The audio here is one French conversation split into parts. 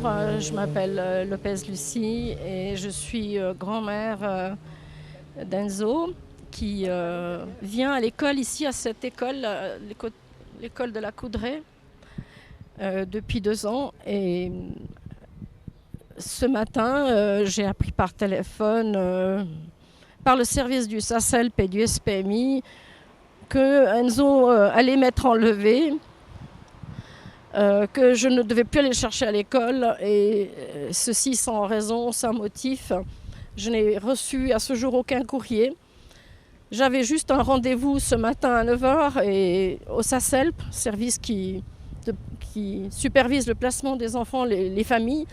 Je m'appelle Lopez Lucie et je suis grand-mère d'Enzo qui vient à l'école ici, à cette école, l'école de la Coudray, depuis 2 ans. Et ce matin, j'ai appris par téléphone, par le service du SACELP et du SPMI, que Enzo allait m'être enlevé. Que je ne devais plus aller le chercher à l'école, et ceci sans raison, sans motif. Je n'ai reçu à ce jour aucun courrier. J'avais juste un rendez-vous ce matin à 9h et au SACELP, service qui supervise le placement des enfants, les familles.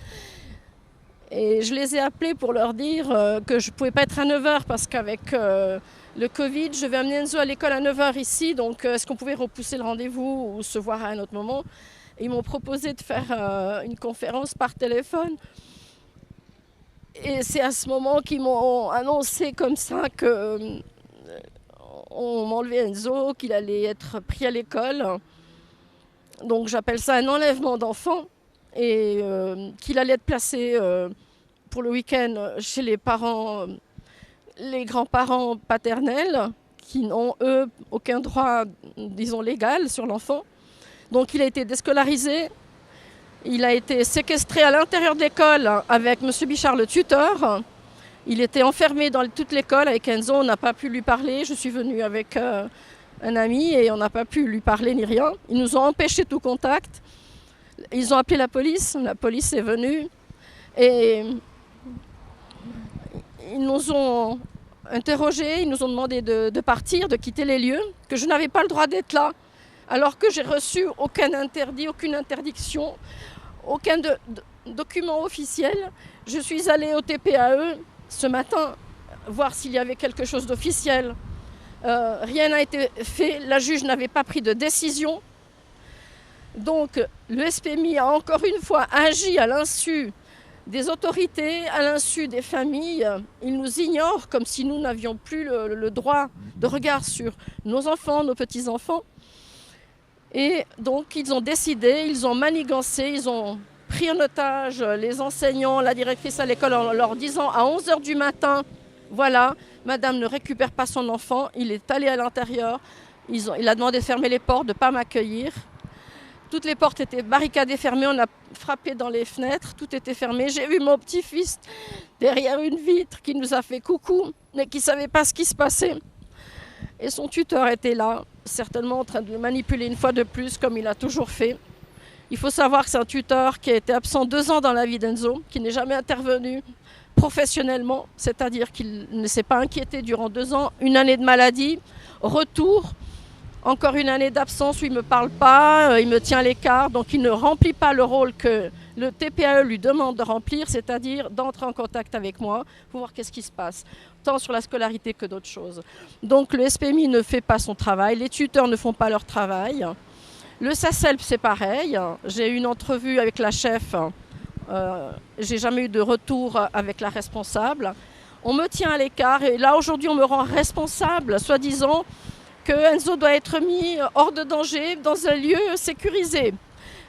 Et je les ai appelés pour leur dire que je ne pouvais pas être à 9h parce qu'avec le Covid, je vais amener Enzo à l'école à 9h ici, donc est-ce qu'on pouvait repousser le rendez-vous ou se voir à un autre moment? Ils m'ont proposé de faire une conférence par téléphone. Et c'est à ce moment qu'ils m'ont annoncé comme ça qu'on m'enlevait Enzo, qu'il allait être pris à l'école. Donc j'appelle ça un enlèvement d'enfant. Et qu'il allait être placé pour le week-end chez les parents, les grands-parents paternels, qui n'ont, eux, aucun droit, disons, légal sur l'enfant. Donc il a été déscolarisé, il a été séquestré à l'intérieur de l'école avec M. Bichard, le tuteur. Il était enfermé dans toute l'école avec Enzo, on n'a pas pu lui parler. Je suis venue avec un ami et on n'a pas pu lui parler ni rien. Ils nous ont empêché tout contact. Ils ont appelé la police est venue et ils nous ont interrogés, ils nous ont demandé de partir, de quitter les lieux, que je n'avais pas le droit d'être là. Alors que j'ai reçu aucun interdit, aucune interdiction, aucun document officiel. Je suis allée au TPAE ce matin voir s'il y avait quelque chose d'officiel. Rien n'a été fait, la juge n'avait pas pris de décision. Donc le SPMI a encore une fois agi à l'insu des autorités, à l'insu des familles. Ils nous ignorent comme si nous n'avions plus le droit de regard sur nos enfants, nos petits-enfants. Et donc ils ont décidé, ils ont manigancé, ils ont pris en otage les enseignants, la directrice à l'école en leur disant à 11h du matin, voilà, madame ne récupère pas son enfant, il est allé à l'intérieur, il a demandé de fermer les portes, de ne pas m'accueillir. Toutes les portes étaient barricadées, fermées, on a frappé dans les fenêtres, tout était fermé. J'ai vu mon petit-fils derrière une vitre qui nous a fait coucou, mais qui ne savait pas ce qui se passait. Et son tuteur était là, certainement en train de le manipuler une fois de plus, comme il a toujours fait. Il faut savoir que c'est un tuteur qui a été absent 2 ans dans la vie d'Enzo, qui n'est jamais intervenu professionnellement, c'est-à-dire qu'il ne s'est pas inquiété durant 2 ans, une année de maladie, retour, encore une année d'absence où il ne me parle pas, il me tient à l'écart, donc il ne remplit pas le rôle que le TPAE lui demande de remplir, c'est-à-dire d'entrer en contact avec moi pour voir qu'est-ce qui se passe, tant sur la scolarité que d'autres choses. Donc le SPMI ne fait pas son travail, les tuteurs ne font pas leur travail. Le SACELP, c'est pareil. J'ai eu une entrevue avec la chef, j'ai jamais eu de retour avec la responsable. On me tient à l'écart et là aujourd'hui on me rend responsable, soi-disant que Enzo doit être mis hors de danger dans un lieu sécurisé.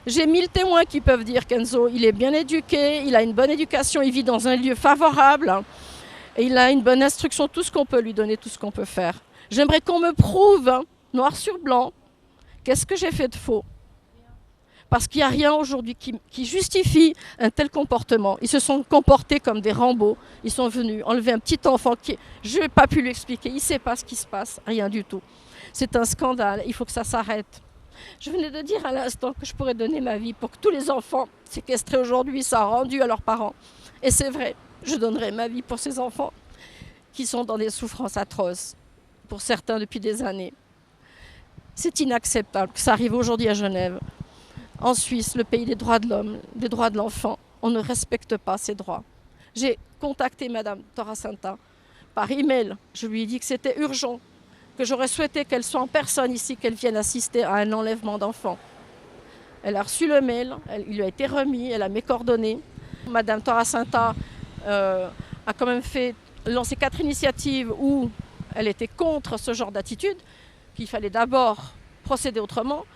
J'ai 1000 témoins qui peuvent dire qu'Enzo, il est bien éduqué, il a une bonne éducation, il vit dans un lieu favorable et il a une bonne instruction, tout ce qu'on peut lui donner, tout ce qu'on peut faire. J'aimerais qu'on me prouve, noir sur blanc, qu'est-ce que j'ai fait de faux. Parce qu'il n'y a rien aujourd'hui qui justifie un tel comportement. Ils se sont comportés comme des Rambo. Ils sont venus enlever un petit enfant qui... Je n'ai pas pu lui expliquer, il ne sait pas ce qui se passe, rien du tout. C'est un scandale, il faut que ça s'arrête. Je venais de dire à l'instant que je pourrais donner ma vie pour que tous les enfants séquestrés aujourd'hui soient rendus à leurs parents. Et c'est vrai, je donnerai ma vie pour ces enfants qui sont dans des souffrances atroces, pour certains depuis des années. C'est inacceptable que ça arrive aujourd'hui à Genève. En Suisse, le pays des droits de l'homme, des droits de l'enfant, on ne respecte pas ces droits. J'ai contacté Madame Torasanta par email. Je lui ai dit que c'était urgent, que j'aurais souhaité qu'elle soit en personne ici, qu'elle vienne assister à un enlèvement d'enfants. Elle a reçu le mail, il lui a été remis, elle a mes coordonnées. Madame Torasanta a quand même lancé 4 initiatives où elle était contre ce genre d'attitude, qu'il fallait d'abord procéder autrement.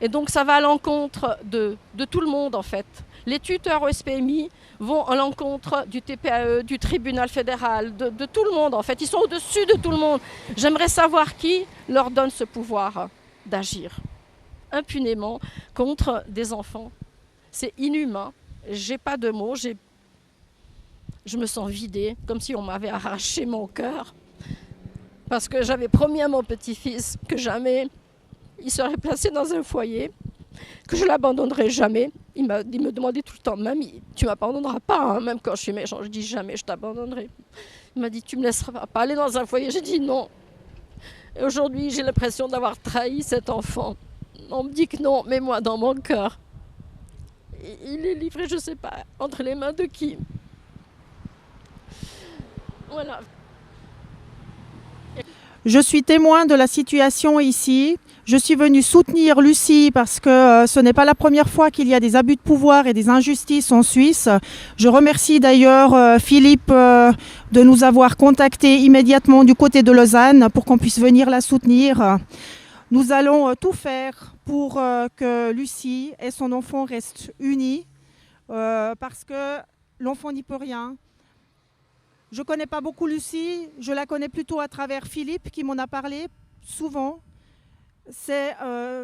Et donc ça va à l'encontre de tout le monde en fait. Les tuteurs au SPMI vont à l'encontre du TPAE, du tribunal fédéral, de tout le monde en fait. Ils sont au-dessus de tout le monde. J'aimerais savoir qui leur donne ce pouvoir d'agir impunément contre des enfants. C'est inhumain. J'ai pas de mots. Je me sens vidée, comme si on m'avait arraché mon cœur. Parce que j'avais promis à mon petit-fils que jamais il serait placé dans un foyer, que je ne l'abandonnerai jamais. Il me demandait tout le temps, mamie, tu ne m'abandonneras pas, hein, même quand je suis méchant. Je dis jamais, je t'abandonnerai. Il m'a dit, tu ne me laisseras pas aller dans un foyer. J'ai dit non. Et aujourd'hui, j'ai l'impression d'avoir trahi cet enfant. On me dit que non, mais moi, dans mon cœur, il est livré, je ne sais pas, entre les mains de qui. Voilà. Je suis témoin de la situation ici. Je suis venue soutenir Lucie parce que ce n'est pas la première fois qu'il y a des abus de pouvoir et des injustices en Suisse. Je remercie d'ailleurs Philippe de nous avoir contactés immédiatement du côté de Lausanne pour qu'on puisse venir la soutenir. Nous allons tout faire pour que Lucie et son enfant restent unis parce que l'enfant n'y peut rien. Je ne connais pas beaucoup Lucie, je la connais plutôt à travers Philippe qui m'en a parlé souvent.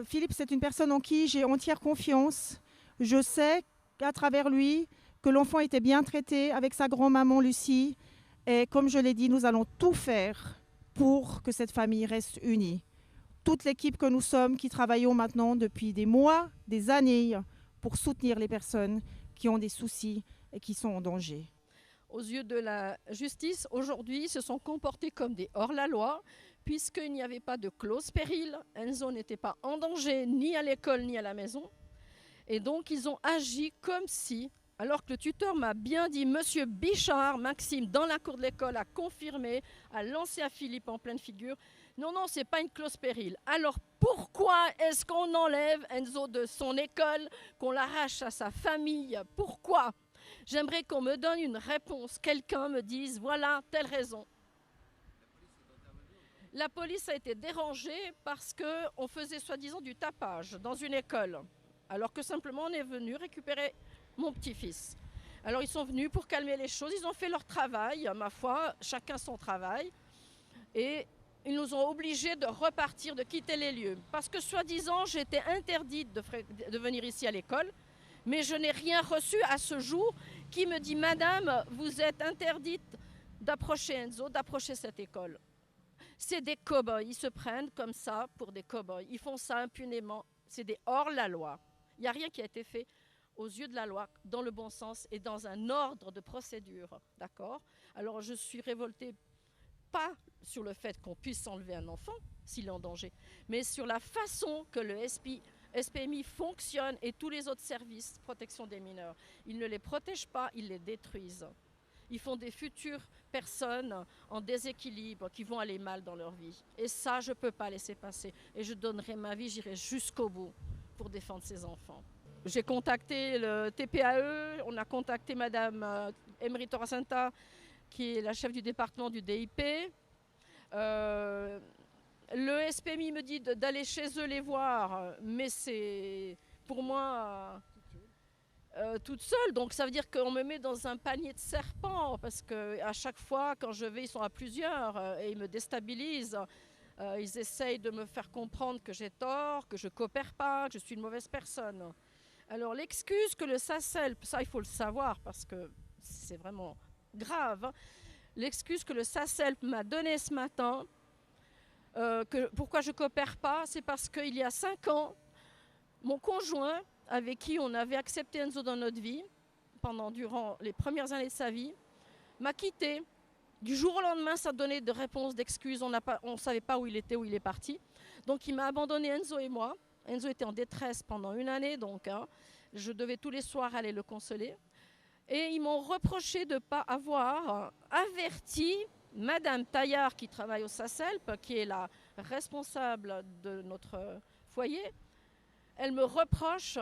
Philippe, c'est une personne en qui j'ai entière confiance. Je sais qu'à travers lui, que l'enfant était bien traité avec sa grand-maman Lucie. Et comme je l'ai dit, nous allons tout faire pour que cette famille reste unie. Toute l'équipe que nous sommes, qui travaillons maintenant depuis des mois, des années, pour soutenir les personnes qui ont des soucis et qui sont en danger. Aux yeux de la justice, aujourd'hui, se sont comportés comme des hors-la-loi, puisqu'il n'y avait pas de clause péril. Enzo n'était pas en danger, ni à l'école, ni à la maison. Et donc, ils ont agi comme si, alors que le tuteur m'a bien dit, Monsieur Bichard, Maxime, dans la cour de l'école, a confirmé, a lancé à Philippe en pleine figure, non, non, ce n'est pas une clause péril. Alors, pourquoi est-ce qu'on enlève Enzo de son école, qu'on l'arrache à sa famille? Pourquoi? J'aimerais qu'on me donne une réponse, quelqu'un me dise, voilà, telle raison. La police a été dérangée parce qu'on faisait soi-disant du tapage dans une école, alors que simplement on est venu récupérer mon petit-fils. Alors ils sont venus pour calmer les choses, ils ont fait leur travail, ma foi, chacun son travail, et ils nous ont obligés de repartir, de quitter les lieux. Parce que soi-disant j'étais interdite de venir ici à l'école, mais je n'ai rien reçu à ce jour qui me dit « Madame, vous êtes interdite d'approcher Enzo, d'approcher cette école ». C'est des cow-boys, ils se prennent comme ça pour des cow-boys. Ils font ça impunément, c'est des hors-la-loi. Il n'y a rien qui a été fait aux yeux de la loi, dans le bon sens et dans un ordre de procédure. D'accord ? Alors je suis révoltée, pas sur le fait qu'on puisse enlever un enfant s'il est en danger, mais sur la façon que le SPMI fonctionne et tous les autres services de protection des mineurs. Ils ne les protègent pas, ils les détruisent. Ils font des futures personnes en déséquilibre qui vont aller mal dans leur vie. Et ça, je ne peux pas laisser passer. Et je donnerai ma vie, j'irai jusqu'au bout pour défendre ces enfants. J'ai contacté le TPAE, on a contacté Madame Emery Torasanta, qui est la chef du département du DIP. Le SPMI me dit d'aller chez eux les voir, mais c'est pour moi toute seule. Donc ça veut dire qu'on me met dans un panier de serpents, parce qu'à chaque fois, quand je vais, ils sont à plusieurs et ils me déstabilisent. Ils essayent de me faire comprendre que j'ai tort, que je ne coopère pas, que je suis une mauvaise personne. Alors l'excuse que le SACELP, ça il faut le savoir parce que c'est vraiment grave, hein. L'excuse que le SACELP m'a donnée ce matin, pourquoi je ne coopère pas, c'est parce qu'il y a 5 ans, mon conjoint, avec qui on avait accepté Enzo dans notre vie, durant les premières années de sa vie, m'a quitté. Du jour au lendemain, ça donnait de réponses, d'excuses, on ne savait pas où il était, où il est parti. Donc il m'a abandonné Enzo et moi. Enzo était en détresse pendant 1 année, donc je devais tous les soirs aller le consoler. Et ils m'ont reproché de ne pas avoir averti Madame Taillard, qui travaille au SACELP, qui est la responsable de notre foyer. Elle me reproche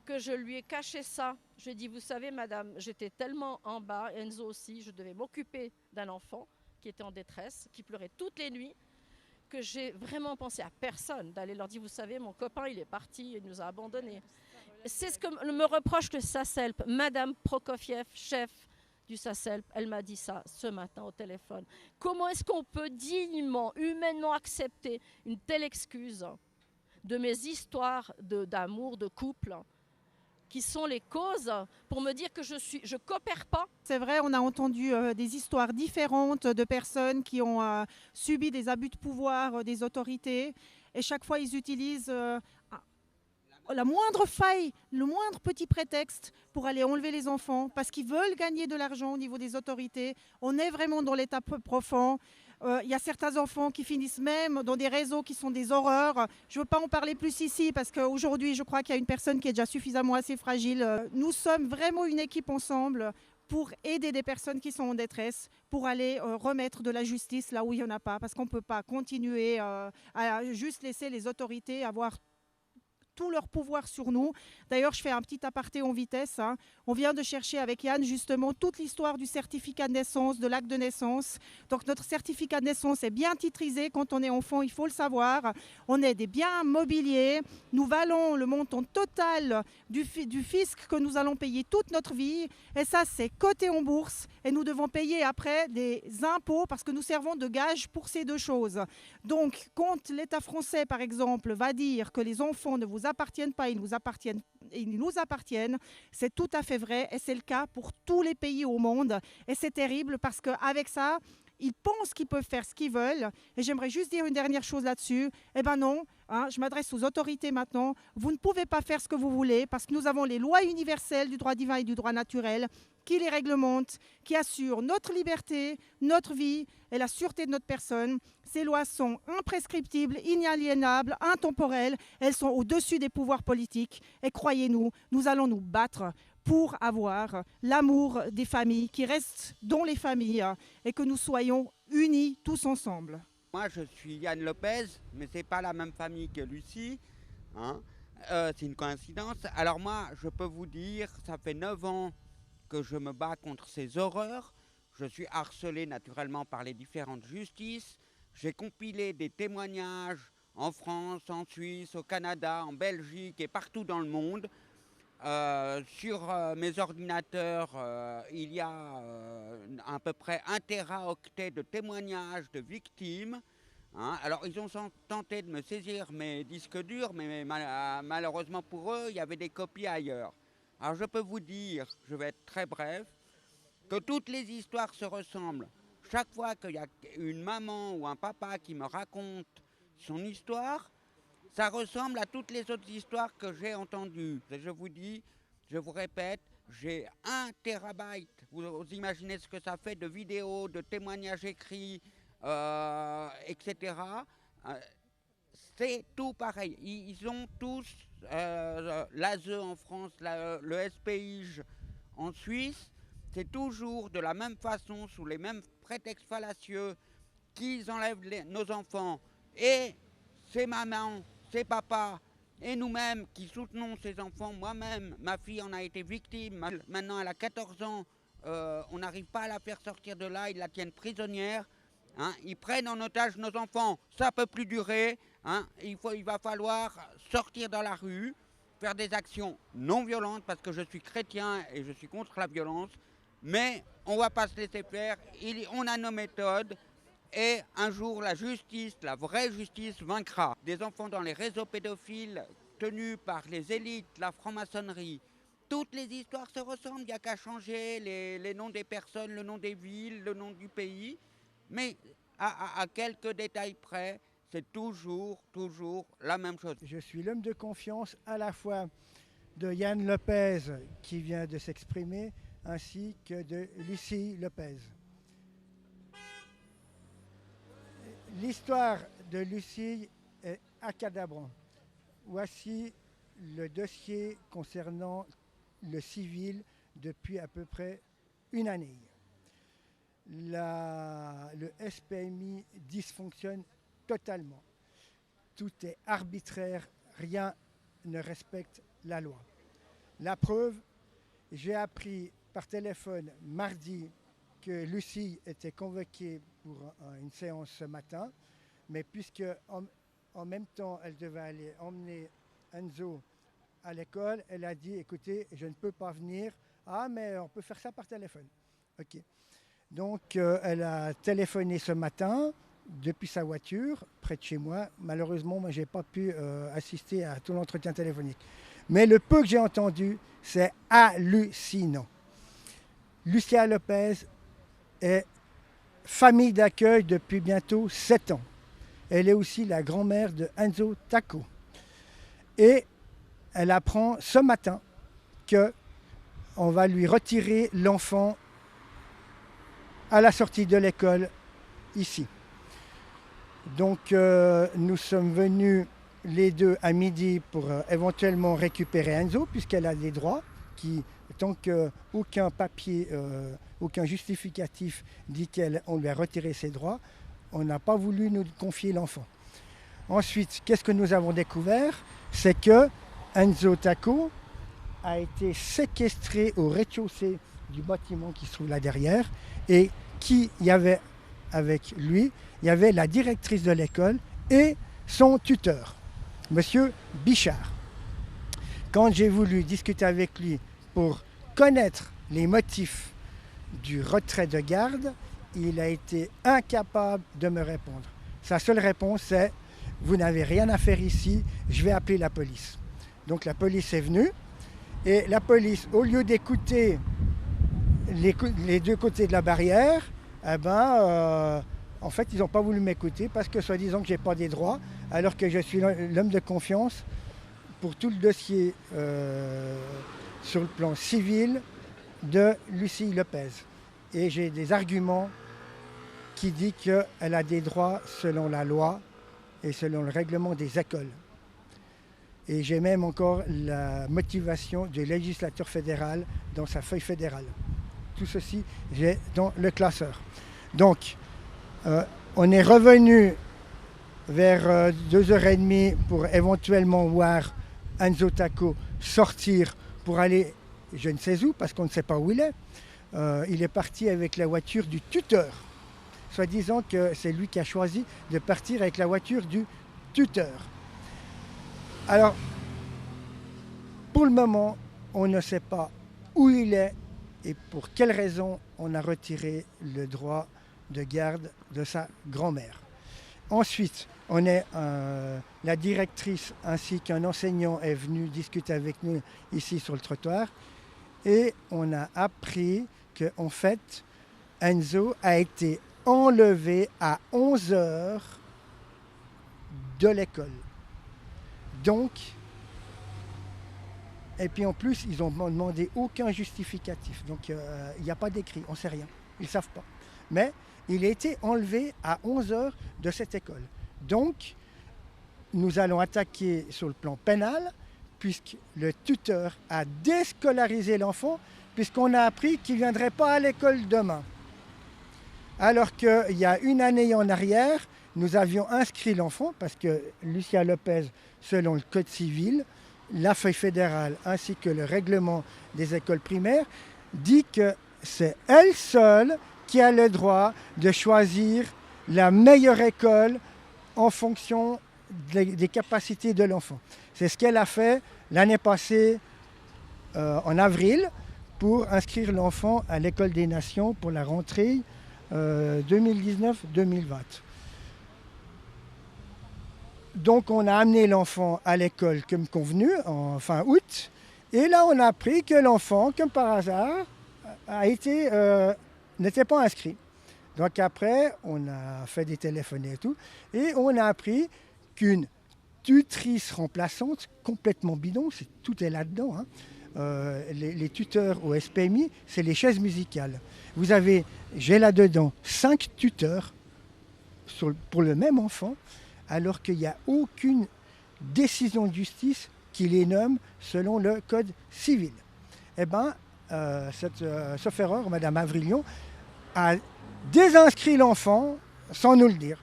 que je lui ai caché ça. Je lui ai dit, vous savez, madame, j'étais tellement en bas, Enzo aussi, je devais m'occuper d'un enfant qui était en détresse, qui pleurait toutes les nuits, que j'ai vraiment pensé à personne d'aller leur dire, vous savez, mon copain, il est parti, il nous a abandonnés. C'est ce que me reproche le SACELP. Madame Prokofiev, chef du SACELP, elle m'a dit ça ce matin au téléphone. Comment est-ce qu'on peut dignement, humainement accepter une telle excuse de mes histoires d'amour, de couple, qui sont les causes pour me dire que je coopère pas. C'est vrai, on a entendu des histoires différentes de personnes qui ont subi des abus de pouvoir des autorités. Et chaque fois, ils utilisent la moindre faille, le moindre petit prétexte pour aller enlever les enfants parce qu'ils veulent gagner de l'argent au niveau des autorités. On est vraiment dans l'état profond. Il y a certains enfants qui finissent même dans des réseaux qui sont des horreurs. Je ne veux pas en parler plus ici parce qu'aujourd'hui, je crois qu'il y a une personne qui est déjà suffisamment assez fragile. Nous sommes vraiment une équipe ensemble pour aider des personnes qui sont en détresse, pour aller remettre de la justice là où il n'y en a pas. Parce qu'on ne peut pas continuer à juste laisser les autorités avoir tout leur pouvoir sur nous. D'ailleurs, je fais un petit aparté en vitesse. On vient de chercher avec Yann justement toute l'histoire du certificat de naissance, de l'acte de naissance. Donc notre certificat de naissance est bien titrisé quand on est enfant, il faut le savoir. On est des biens mobiliers. Nous valons le montant total du fisc que nous allons payer toute notre vie. Et ça, c'est coté en bourse. Et nous devons payer après des impôts parce que nous servons de gage pour ces deux choses. Donc, quand l'État français, par exemple, va dire que les enfants ne vous appartiennent pas, ils nous appartiennent, c'est tout à fait vrai et c'est le cas pour tous les pays au monde. Et c'est terrible parce qu'avec ça, ils pensent qu'ils peuvent faire ce qu'ils veulent. Et j'aimerais juste dire une dernière chose là-dessus. Eh bien non, je m'adresse aux autorités maintenant. Vous ne pouvez pas faire ce que vous voulez parce que nous avons les lois universelles du droit divin et du droit naturel qui les réglementent, qui assurent notre liberté, notre vie et la sûreté de notre personne. Ces lois sont imprescriptibles, inaliénables, intemporelles. Elles sont au-dessus des pouvoirs politiques. Et croyez-nous, nous allons nous battre pour avoir l'amour des familles qui restent dans les familles et que nous soyons unis tous ensemble. Moi, je suis Yann Lopez, mais ce n'est pas la même famille que Lucie. C'est une coïncidence. Alors moi, je peux vous dire, ça fait 9 ans que je me bats contre ces horreurs. Je suis harcelé naturellement par les différentes justices. J'ai compilé des témoignages en France, en Suisse, au Canada, en Belgique et partout dans le monde. Sur mes ordinateurs, il y a à peu près 1 téraoctet de témoignages de victimes. Alors ils ont tenté de me saisir mes disques durs, mais malheureusement pour eux, il y avait des copies ailleurs. Alors je peux vous dire, je vais être très bref, que toutes les histoires se ressemblent. Chaque fois qu'il y a une maman ou un papa qui me raconte son histoire, ça ressemble à toutes les autres histoires que j'ai entendues. Et je vous dis, je vous répète, j'ai 1 térabyte. Vous imaginez ce que ça fait de vidéos, de témoignages écrits, etc. C'est tout pareil. Ils ont tous l'ASE en France, le SPIJ en Suisse. C'est toujours de la même façon, sous les mêmes prétextes fallacieux, qu'ils enlèvent nos enfants. Et ces mamans, ces papas et nous-mêmes qui soutenons ces enfants, moi-même, ma fille en a été victime. Maintenant, elle a 14 ans. On n'arrive pas à la faire sortir de là. Ils la tiennent prisonnière. Ils prennent en otage nos enfants. Ça ne peut plus durer. Il va falloir sortir dans la rue, faire des actions non violentes parce que je suis chrétien et je suis contre la violence. Mais on ne va pas se laisser faire. On a nos méthodes. Et un jour, la justice, la vraie justice, vaincra. Des enfants dans les réseaux pédophiles tenus par les élites, la franc-maçonnerie. Toutes les histoires se ressemblent, il n'y a qu'à changer les noms des personnes, le nom des villes, le nom du pays. Mais à quelques détails près, c'est toujours la même chose. Je suis l'homme de confiance à la fois de Yann Lopez, qui vient de s'exprimer, ainsi que de Lucie Lopez. L'histoire de Lucie est accadabrante. Voici le dossier concernant le civil depuis à peu près 1 année. Le SPMI dysfonctionne totalement. Tout est arbitraire, rien ne respecte la loi. La preuve, j'ai appris par téléphone mardi que Lucie était convoquée pour une séance ce matin. Mais puisque en même temps, elle devait aller emmener Enzo à l'école, elle a dit, écoutez, je ne peux pas venir. Ah, mais on peut faire ça par téléphone. OK. Donc, elle a téléphoné ce matin depuis sa voiture, près de chez moi. Malheureusement, moi, je n'ai pas pu assister à tout l'entretien téléphonique. Mais le peu que j'ai entendu, c'est hallucinant. Lucia Lopez est famille d'accueil depuis bientôt 7 ans. Elle est aussi la grand-mère de Enzo Tacco. Et elle apprend ce matin qu'on va lui retirer l'enfant à la sortie de l'école ici. Donc nous sommes venus les deux à midi pour éventuellement récupérer Enzo, puisqu'elle a des droits qui, tant qu'aucun papier, aucun justificatif dit qu'on lui a retiré ses droits, on n'a pas voulu nous confier l'enfant. Ensuite, qu'est-ce que nous avons découvert? C'est que Enzo Tacco a été séquestré au rez-de-chaussée du bâtiment qui se trouve là derrière. Et qui y avait avec lui? Il y avait la directrice de l'école et son tuteur, Monsieur Bichard. Quand j'ai voulu discuter avec lui pour connaître les motifs du retrait de garde, il a été incapable de me répondre. Sa seule réponse c'est « Vous n'avez rien à faire ici, je vais appeler la police ». Donc la police est venue et la police, au lieu d'écouter les deux côtés de la barrière, en fait ils n'ont pas voulu m'écouter parce que soi-disant que je n'ai pas des droits, alors que je suis l'homme de confiance pour tout le dossier sur le plan civil de Lucie Lopez. Et j'ai des arguments qui disent qu'elle a des droits selon la loi et selon le règlement des écoles. Et j'ai même encore la motivation du législateur fédéral dans sa feuille fédérale. Tout ceci, j'ai dans le classeur. Donc, on est revenu vers 2h30 pour éventuellement voir Enzo Tacco sortir pour aller je ne sais où, parce qu'on ne sait pas où il est. Il est parti avec la voiture du tuteur, soi-disant que c'est lui qui a choisi de partir avec la voiture du tuteur. Alors, pour le moment, on ne sait pas où il est et pour quelle raison on a retiré le droit de garde de sa grand-mère. Ensuite, la directrice ainsi qu'un enseignant est venu discuter avec nous ici sur le trottoir et on a appris qu'en fait, Enzo a été enlevé à 11h de l'école. Donc, et puis en plus, ils n'ont demandé aucun justificatif. Donc, il n'y a pas d'écrit, on ne sait rien. Ils ne savent pas. Mais il a été enlevé à 11h de cette école. Donc, nous allons attaquer sur le plan pénal, puisque le tuteur a déscolarisé l'enfant, puisqu'on a appris qu'il ne viendrait pas à l'école demain. Alors qu'il y a une année en arrière, nous avions inscrit l'enfant, parce que Lucia Lopez, selon le Code civil, la feuille fédérale ainsi que le règlement des écoles primaires, dit que c'est elle seule qui a le droit de choisir la meilleure école en fonction des capacités de l'enfant. C'est ce qu'elle a fait l'année passée, en avril, pour inscrire l'enfant à l'école des nations pour la rentrée 2019-2020. Donc on a amené l'enfant à l'école comme convenu en fin août. Et là on a appris que l'enfant, comme par hasard, n'était pas inscrit. Donc après, on a fait des téléphones et tout. Et on a appris qu'une tutrice remplaçante, complètement bidon, tout est là-dedans. Les tuteurs au SPMI, c'est les chaises musicales. J'ai là-dedans 5 tuteurs pour le même enfant, alors qu'il n'y a aucune décision de justice qui les nomme selon le Code civil. Eh bien, sauf erreur, Madame Avrillon a désinscrit l'enfant sans nous le dire.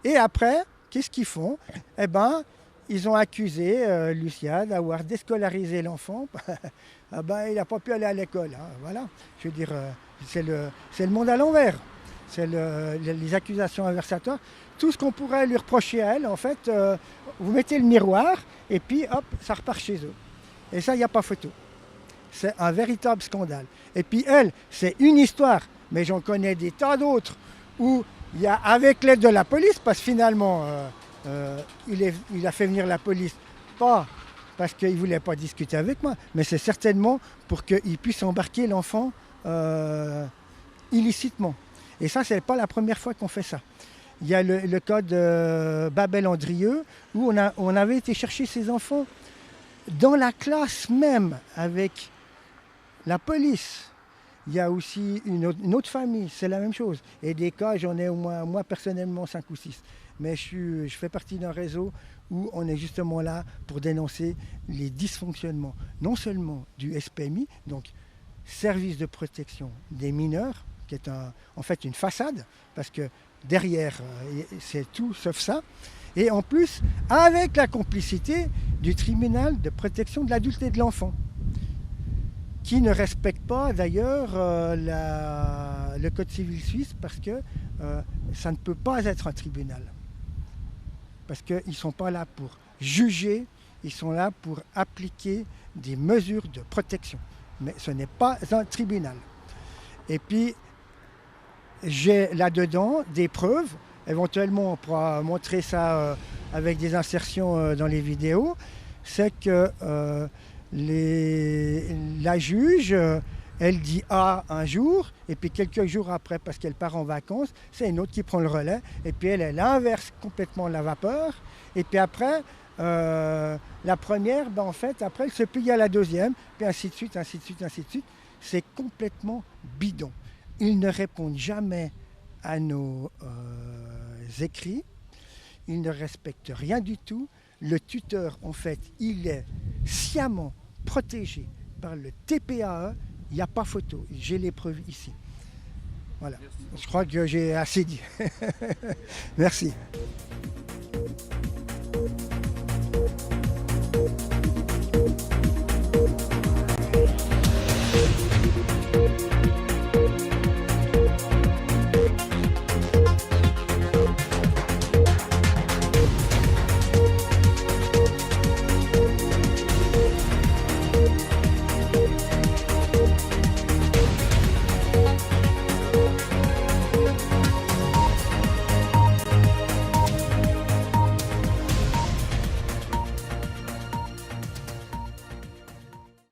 Et après, qu'est-ce qu'ils font? Eh bien, ils ont accusé Lucia d'avoir déscolarisé l'enfant. Il n'a pas pu aller à l'école. Voilà. Je veux dire, c'est le monde à l'envers. c'est les accusations inversatoires. Tout ce qu'on pourrait lui reprocher à elle, en fait, vous mettez le miroir et puis hop, ça repart chez eux. Et ça, il n'y a pas photo. C'est un véritable scandale. Et puis elle, c'est une histoire, mais j'en connais des tas d'autres où il y a, avec l'aide de la police, parce que finalement, il a fait venir la police, pas parce qu'il ne voulait pas discuter avec moi, mais c'est certainement pour qu'il puisse embarquer l'enfant illicitement. Et ça, ce n'est pas la première fois qu'on fait ça. Il y a le cas de Babel-Andrieux, où on avait été chercher ses enfants dans la classe même avec la police. Il y a aussi une autre famille, c'est la même chose. Et des cas, j'en ai au moins, moi personnellement, 5 ou 6. Mais je fais partie d'un réseau où on est justement là pour dénoncer les dysfonctionnements, non seulement du SPMI, donc Service de protection des mineurs, qui est en fait une façade, parce que derrière, c'est tout sauf ça. Et en plus, avec la complicité du tribunal de protection de l'adulte et de l'enfant, qui ne respecte pas d'ailleurs le Code civil suisse, parce que ça ne peut pas être un tribunal. Parce qu'ils ne sont pas là pour juger, ils sont là pour appliquer des mesures de protection. Mais ce n'est pas un tribunal. Et puis, j'ai là-dedans des preuves. Éventuellement, on pourra montrer ça avec des insertions dans les vidéos. C'est que la juge, elle dit A un jour, et puis quelques jours après, parce qu'elle part en vacances, c'est une autre qui prend le relais, et puis elle inverse complètement la vapeur. Et puis après, la première, en fait, après, elle se plie à la deuxième, puis ainsi de suite, ainsi de suite, ainsi de suite. C'est complètement bidon. Ils ne répondent jamais à nos écrits, ils ne respectent rien du tout. Le tuteur, en fait, il est sciemment protégé par le TPAE, il n'y a pas photo, j'ai les preuves ici. Voilà, je crois que j'ai assez dit. Merci.